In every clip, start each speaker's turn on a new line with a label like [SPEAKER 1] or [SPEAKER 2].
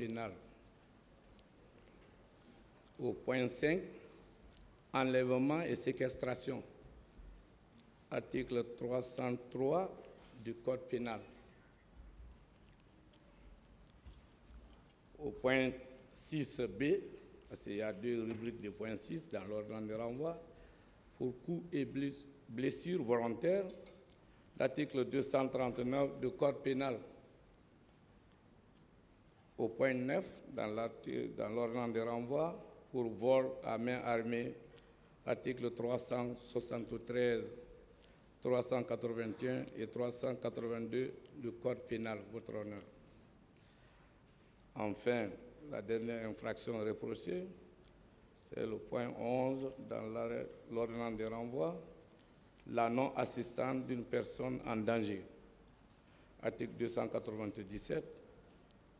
[SPEAKER 1] pénal. Au point 5, enlèvement et séquestration. Article 303 du Code pénal. Au point 6b, parce qu'il y a deux rubriques de point 6 dans l'ordre de renvoi, pour coups et blessures volontaires, l'article 239 du Code pénal. Au point 9, dans l'ordre de renvoi, pour vol à main armée, article 373, 381 et 382 du Code pénal, votre honneur. Enfin, la dernière infraction reprochée, c'est le point 11 dans l'ordonnance de renvoi, la non-assistance d'une personne en danger. Article 297,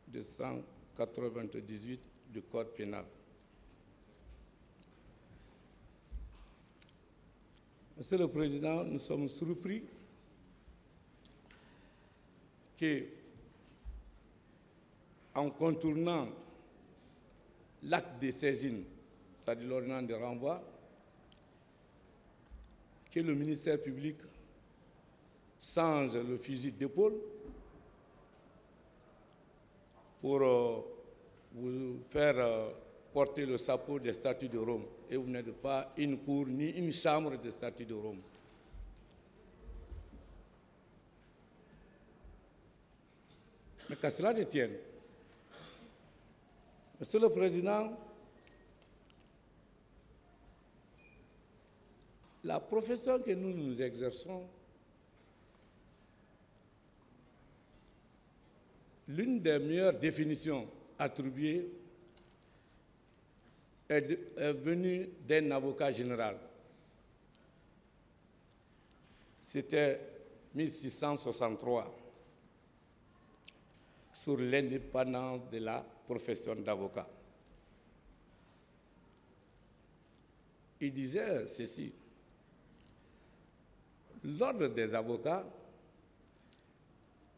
[SPEAKER 1] 298 du Code pénal. Monsieur le Président, nous sommes surpris que, en contournant l'acte de saisine, c'est-à-dire l'ordonnance de renvoi, que le ministère public change le fusil d'épaule pour vous faire porter le chapeau des statuts de Rome. Et vous n'êtes pas une cour ni une chambre des statuts de Rome. Mais qu'à cela ne tienne, Monsieur le Président, la profession que nous exerçons, l'une des meilleures définitions attribuées est venue d'un avocat général. C'était 1663, sur l'indépendance de la profession d'avocat. Il disait ceci: l'ordre des avocats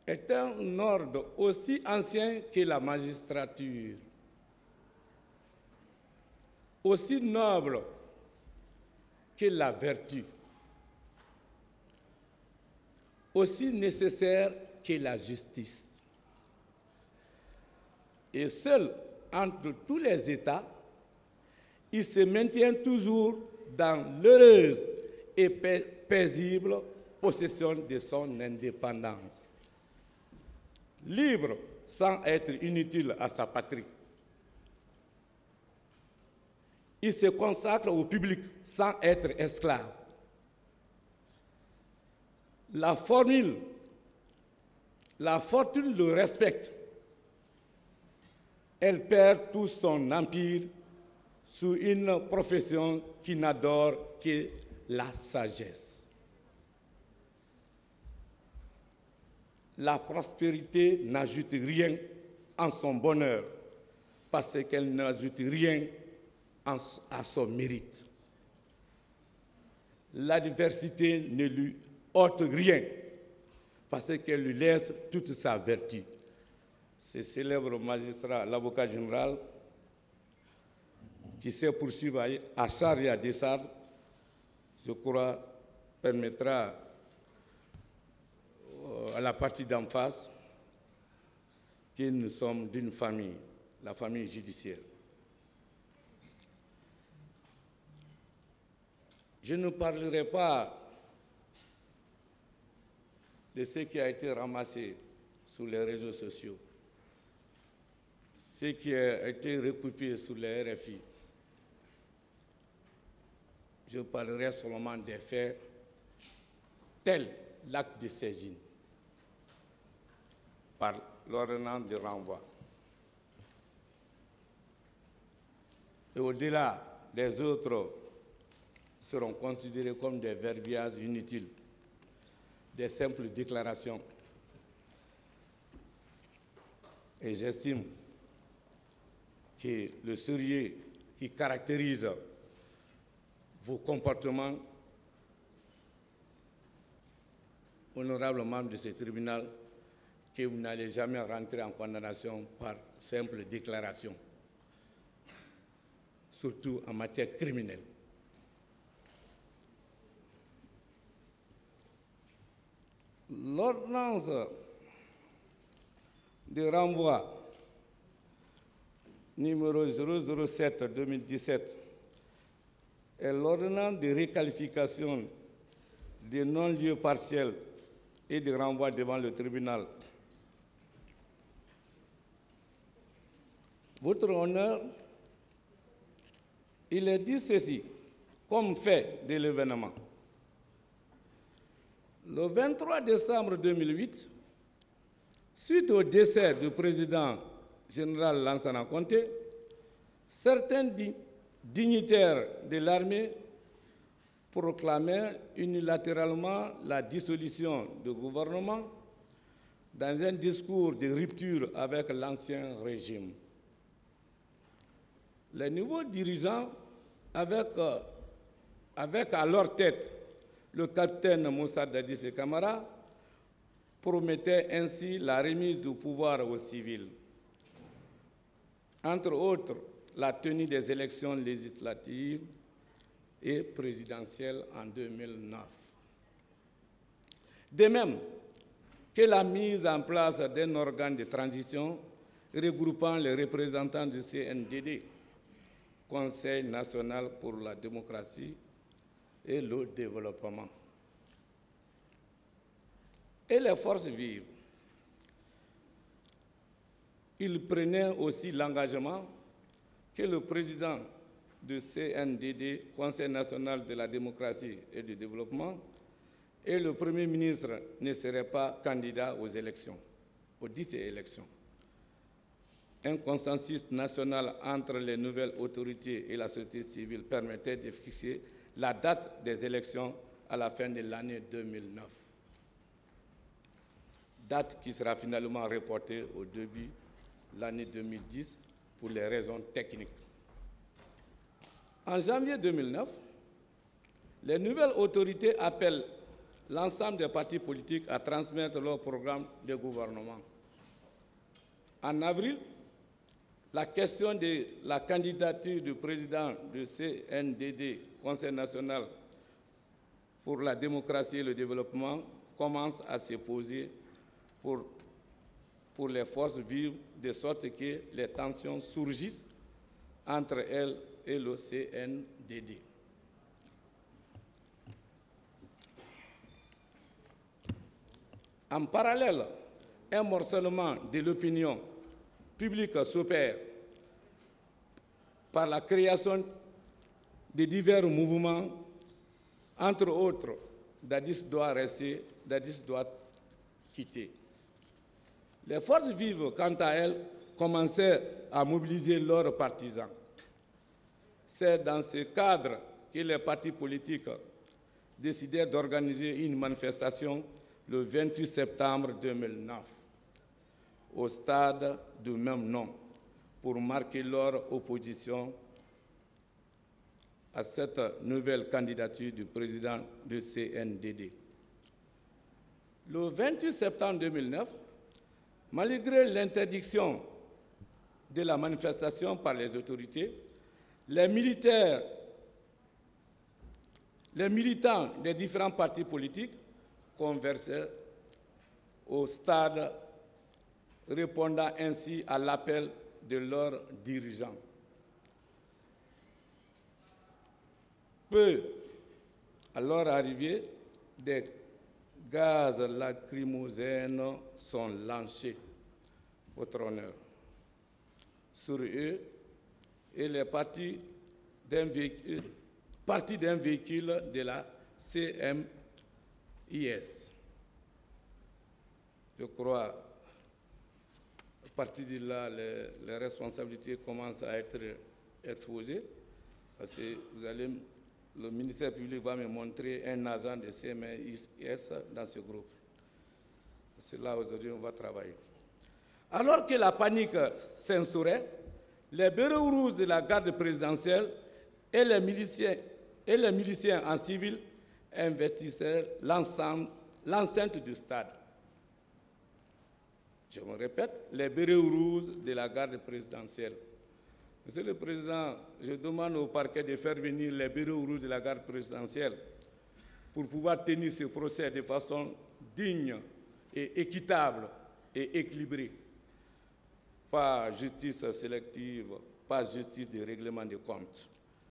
[SPEAKER 1] est un ordre aussi ancien que la magistrature, aussi noble que la vertu, aussi nécessaire que la justice. Et seul entre tous les États, il se maintient toujours dans l'heureuse et paisible possession de son indépendance, libre sans être inutile à sa patrie. Il se consacre au public sans être esclave. La fortune le respecte. Elle perd tout son empire sous une profession qui n'adore que la sagesse. La prospérité n'ajoute rien en son bonheur parce qu'elle n'ajoute rien à son mérite. L'adversité ne lui ôte rien parce qu'elle lui laisse toute sa vertu. Ce célèbre magistrat, l'avocat général, qui sait poursuivre à charge et à décharge, je crois, permettra à la partie d'en face que nous sommes d'une famille, la famille judiciaire. Je ne parlerai pas de ce qui a été ramassé sur les réseaux sociaux, ce qui a été recoupé sur les RFI. Je parlerai seulement des faits tels l'acte de saisine par l'ordonnance de renvoi. Et au-delà, les autres seront considérés comme des verbiages inutiles, des simples déclarations. Et j'estime que le sérieux qui caractérise vos comportements, honorables membres de ce tribunal, que vous n'allez jamais rentrer en condamnation par simple déclaration, surtout en matière criminelle. L'ordonnance de renvoi numéro 007-2017 est l'ordonnance de réqualification des non-lieux partiels et de renvoi devant le tribunal. Votre Honneur, il est dit ceci, comme fait de l'événement. Le 23 décembre 2008, suite au décès du président général Lansana Conté, certains dignitaires de l'armée proclamaient unilatéralement la dissolution du gouvernement dans un discours de rupture avec l'ancien régime. Les nouveaux dirigeants, avec à leur tête le capitaine Moussa Dadis Camara, promettaient ainsi la remise du pouvoir aux civils. Entre autres, la tenue des élections législatives et présidentielles en 2009. De même que la mise en place d'un organe de transition regroupant les représentants du CNDD, Conseil national pour la démocratie et le développement, et les forces vives. Il prenait aussi l'engagement que le président du CNDD, Conseil national de la démocratie et du développement, et le Premier ministre ne seraient pas candidats aux élections, aux dites élections. Un consensus national entre les nouvelles autorités et la société civile permettait de fixer la date des élections à la fin de l'année 2009. Date qui sera finalement reportée au début de l'année 2010 pour les raisons techniques. En janvier 2009, les nouvelles autorités appellent l'ensemble des partis politiques à transmettre leur programme de gouvernement. En avril, la question de la candidature du président du CNDD, Conseil national pour la démocratie et le développement, commence à se poser pour les forces vives, de sorte que les tensions surgissent entre elles et le CNDD. En parallèle, un morcellement de l'opinion publique s'opère par la création de divers mouvements, entre autres, Dadis doit rester, Dadis doit quitter. Les forces vives, quant à elles, commençaient à mobiliser leurs partisans. C'est dans ce cadre que les partis politiques décidèrent d'organiser une manifestation le 28 septembre 2009 au stade du même nom pour marquer leur opposition à cette nouvelle candidature du président du CNDD. Le 28 septembre 2009, malgré l'interdiction de la manifestation par les autorités, les militants des différents partis politiques conversaient au stade, répondant ainsi à l'appel de leurs dirigeants. Peu à leur arrivée, des gaz lacrymogènes sont lancés, votre honneur, sur eux et les parties d'un véhicule de la CMIS. Je crois, à partir de là, les responsabilités commencent à être exposées, parce que le ministère public va me montrer un agent de CMIS dans ce groupe. C'est là aujourd'hui on va travailler. Alors que la panique s'instaurait, les bureaux rouges de la garde présidentielle et les miliciens en civil investissaient l'enceinte du stade. Je me répète, les bérets rouges de la garde présidentielle. Monsieur le Président, je demande au parquet de faire venir les bérets rouges de la garde présidentielle pour pouvoir tenir ce procès de façon digne et équitable et équilibrée. Pas justice sélective, pas justice de règlement de comptes.